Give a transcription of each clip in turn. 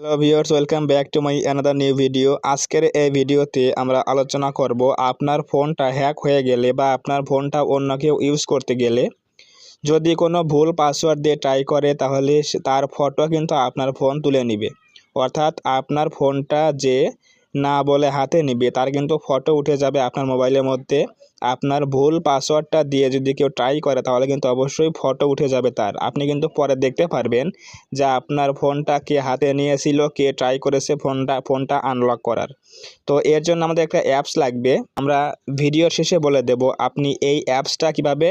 Hello viewers, welcome back to my another new video. আজকের এই ভিডিওতে আমরা আলোচনা করব আপনার ফোনটা হ্যাক হয়ে গেলে বা আপনার ফোনটা অন্য কেউ ইউজ করতে গেলে যদি কোনো ভুল পাসওয়ার্ড দিয়ে ট্রাই করে তাহলে তার ফটো কিন্তু আপনার ফোন তুলে নিবে। অর্থাৎ আপনার ফোনটা যে না বলে হাতে নিবে তার কিন্তু ফটো উঠে যাবে আপনার মোবাইলের মধ্যে। আপনার ভুল পাসওয়ার্ডটা দিয়ে যদি কেউ ট্রাই করে তাহলে কিন্তু অবশ্যই ফটো উঠে যাবে তার। আপনি কিন্তু পরে দেখতে পারবেন যে আপনার ফোনটা কে হাতে নিয়েছিল, কে ট্রাই করেছে ফোনটা আনলক করার। তো এর জন্য আমাদের একটা অ্যাপস লাগবে, আমরা ভিডিওর শেষে বলে দেব আপনি এই অ্যাপসটা কিভাবে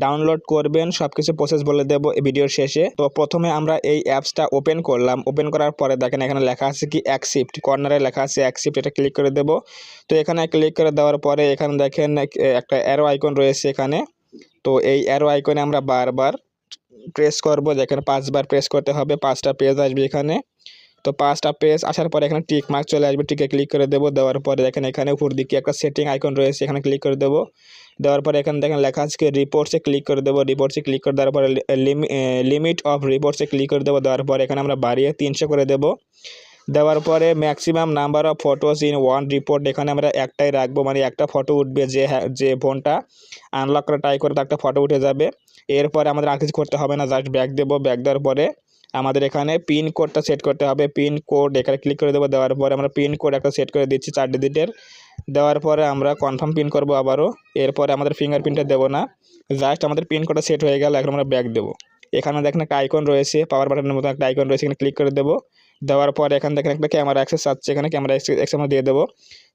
ডাউনলোড করবেন, সব কিছু প্রসেস বলে দেব এই ভিডিওর শেষে। তো প্রথমে আমরা এই অ্যাপসটা ওপেন করলাম। ওপেন করার পরে দেখেন এখানে লেখা আছে কি অ্যাকসেপ্ট, কর্নারে লেখা আছে অ্যাকসেপ্ট, এটা ক্লিক করে দেব। তো এখানে ক্লিক করে দেওয়ার পরে এখানে দেখেন একটা অ্যারো আইকন রয়েছে এখানে। তো এই অ্যারো আইকনে আমরা বারবার প্রেস করব, দেখেন 5 বার প্রেস করতে হবে, 5টা পেজ আসবে এখানে। তো 5টা পেজ আসার পরে এখানে টিক মার্ক চলে আসবে, টিকে ক্লিক করে দেবো। দেওয়ার পরে দেখেন এখানে উপর দিকে একটা সেটিং আইকন রয়েছে, এখানে ক্লিক করে দেবো। দেওয়ার পরে এখানে দেখেন লেখা আছে রিপোর্টসে ক্লিক করে দেবো। রিপোর্টসে ক্লিক করে দেওয়ার পরে লিমিট অফ রিপোর্টসে ক্লিক করে দেবো। দেওয়ার পরে এখানে আমরা বাড়িয়ে 300 করে দেবো। দেওয়ার পরে maximum number of photos in one report এখানে আমরা একটাই রাখবো, মানে একটা ফটো উঠবে, যে ফোনটা আনলক করে ট্রাই করে তার একটা ফটো উঠে যাবে। এরপরে আমাদের আর কিছু করতে হবে না, জাস্ট ব্যাক দেবো। ব্যাক দেওয়ার পরে আমাদের এখানে পিন কোডটা সেট করতে হবে। পিন কোড এখানে ক্লিক করে দেবো। দেওয়ার পরে আমরা পিন কোড একটা সেট করে দিচ্ছি 4 ডিজিটের। দেওয়ার পরে আমরা কনফার্ম পিন করবো আবারও। এরপরে আমাদের ফিঙ্গারপ্রিন্টটা দেবো না, জাস্ট আমাদের পিন কোডটা সেট হয়ে গেল। এখন আমরা ব্যাক দেবো। এখানে দেখেন একটা আইকন রয়েছে, পাওয়ার বাটনের মতো একটা আইকন রয়েছে, এখানে ক্লিক করে দেবো। দেওয়ার পরে এখান দেখেন একটা ক্যামেরা অ্যাক্সেস আছে, এখানে ক্যামেরা অ্যাক্সেস আমরা দিয়ে দেবো।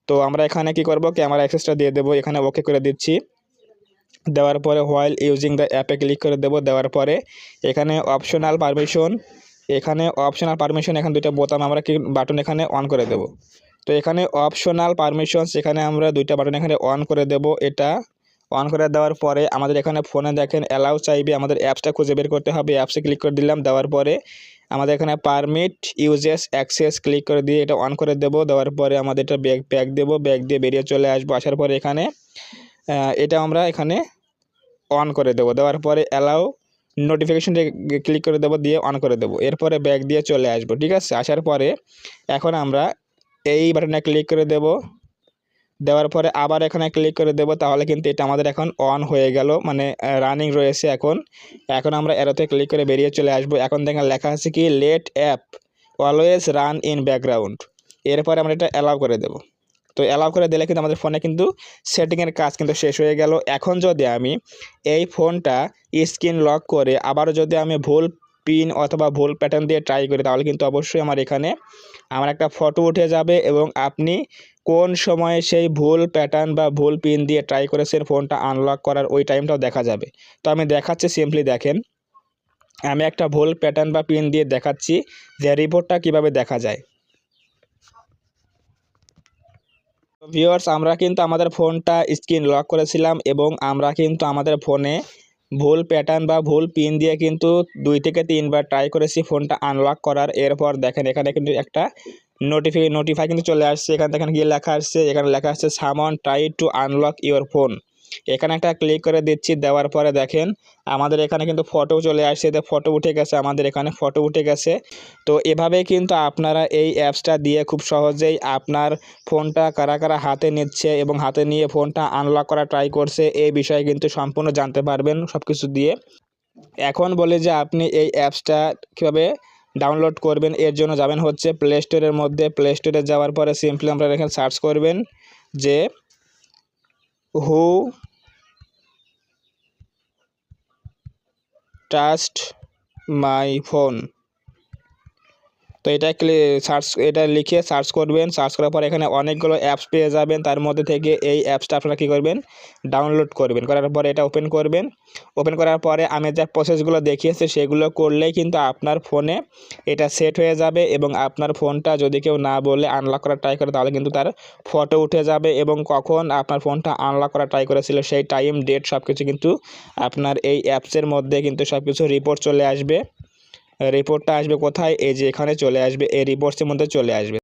তো আমরা এখানে কি করব, ক্যামেরা অ্যাক্সেসটা দিয়ে দেবো, এখানে ওকে করে দিচ্ছি। দেওয়ার পরে হোয়াইল ইউজিং দ্য অ্যাপে ক্লিক করে দেবো। দেওয়ার পরে এখানে অপশনাল পারমিশন, এখানে দুইটা বোতাম আমরা কি বাটন এখানে অন করে দেব। তো এখানে অপশনাল পারমিশনস এখানে আমরা দুইটা বাটন এখানে অন করে দেব। এটা অন করে দেওয়ার পরে আমাদের এখানে ফোনে দেখেন অ্যালাউ চাইবে, আমাদের অ্যাপসটা খুঁজে বের করতে হবে। অ্যাপসে ক্লিক করে দিলাম। দেওয়ার পরে আমাদের এখানে পারমিট ইউজেস অ্যাক্সেস ক্লিক করে দিয়ে এটা অন করে দেব। দেওয়ার পরে আমাদের এটা ব্যাক দেবো, ব্যাক দিয়ে বেরিয়ে চলে আসবো। আসার পরে এখানে এটা আমরা এখানে অন করে দেবো। দেওয়ার পরে অ্যালাউ নোটিফিকেশনটা ক্লিক করে দেবো, দিয়ে অন করে দেবো। এরপরে ব্যাক দিয়ে চলে আসবো, ঠিক আছে। আসার পরে এখন আমরা এই বাটনে ক্লিক করে দেব। দেওয়ার পরে আবার এখানে ক্লিক করে দেব, তাহলে কিন্তু এটা আমাদের এখন অন হয়ে গেল, মানে রানিং রয়েছে এখন আমরা অ্যারোতে ক্লিক করে বেরিয়ে চলে আসবো। এখন দেখেন লেখা আছে কি let app always run in background. এরপরে আমরা এটা অ্যালাউ করে দেব। তো অ্যালাউ করে দিলে কিন্তু আমাদের ফোনে কিন্তু সেটিংয়ের কাজ কিন্তু শেষ হয়ে গেল। এখন যদি আমি এই ফোনটা স্ক্রিন লক করে আবারও যদি আমি ভুল পিন অথবা ভুল প্যাটার্ন দিয়ে ট্রাই করি তাহলে কিন্তু অবশ্যই আমার একটা ফটো উঠে যাবে এবং আপনি কোন সময়ে সেই ভুল প্যাটার্ন বা ভুল পিন দিয়ে ট্রাই করেছেন ফোনটা আনলক করার, ওই টাইমটাও দেখা যাবে। তো আমি দেখাচ্ছি, সিম্পলি দেখেন, আমি একটা ভুল প্যাটার্ন বা পিন দিয়ে দেখাচ্ছি যে রিপোর্টটা কিভাবে দেখা যায়। ভিউয়ার্স, আমরা কিন্তু আমাদের ফোনটা স্ক্রিন লক করেছিলাম এবং আমরা কিন্তু আমাদের ফোনে ভুল প্যাটার্ন বা ভুল পিন দিয়ে কিন্তু 2 থেকে 3 বার ট্রাই করেছি ফোনটা আনলক করার। এরপর দেখেন এখানে কিন্তু একটা নোটিফাই কিন্তু চলে আসছে। এখানে দেখেন গিয়ে এখানে লেখা আসছে সামন try to unlock your phone. এখানে একটা ক্লিক করে দিচ্ছি। দেওয়ার পরে দেখেন আমাদের এখানে কিন্তু ফটো চলে আসছে, ফটো উঠে গেছে, আমাদের এখানে ফটো উঠে গেছে। তো এভাবেই কিন্তু আপনারা এই অ্যাপসটা দিয়ে খুব সহজেই আপনার ফোনটা কারা কারা হাতে নিচ্ছে এবং হাতে নিয়ে ফোনটা আনলক করা ট্রাই করছে এই বিষয়ে কিন্তু সম্পূর্ণ জানতে পারবেন সব কিছু দিয়ে। এখন বলি যে আপনি এই অ্যাপসটা কীভাবে ডাউনলোড করবেন। এর জন্য যাবেন হচ্ছে প্লে স্টোরের মধ্যে। প্লে স্টোরে যাওয়ার পরে সিম্পলি আপনারা এখানে সার্চ করবেন যে হু ট্রাস্ট মাই ফোন। তো এটা লিখে সার্চ করবেন। সার্চ করার পর এখানে অনেকগুলো অ্যাপস পেয়ে যাবেন, তার মধ্যে থেকে এই অ্যাপসটা আপনারা কী করবেন, ডাউনলোড করবেন। করার পরে এটা ওপেন করবেন। ওপেন করার পরে আমি যা প্রসেসগুলো দেখিয়েছি সেগুলো করলেই কিন্তু আপনার ফোনে এটা সেট হয়ে যাবে এবং আপনার ফোনটা যদি কেউ না বলে আনলক করার ট্রাই করে তাহলে কিন্তু তার ফটো উঠে যাবে এবং কখন আপনার ফোনটা আনলক করা ট্রাই করেছিল সেই টাইম, ডেট সব কিছু কিন্তু আপনার এই অ্যাপসের মধ্যে কিন্তু সব কিছু রিপোর্ট চলে আসবে। রিপোর্টটা আসবে কোথায়, এই যে এখানে চলে আসবে, এই রিপোর্টসের মধ্যে চলে আসবে।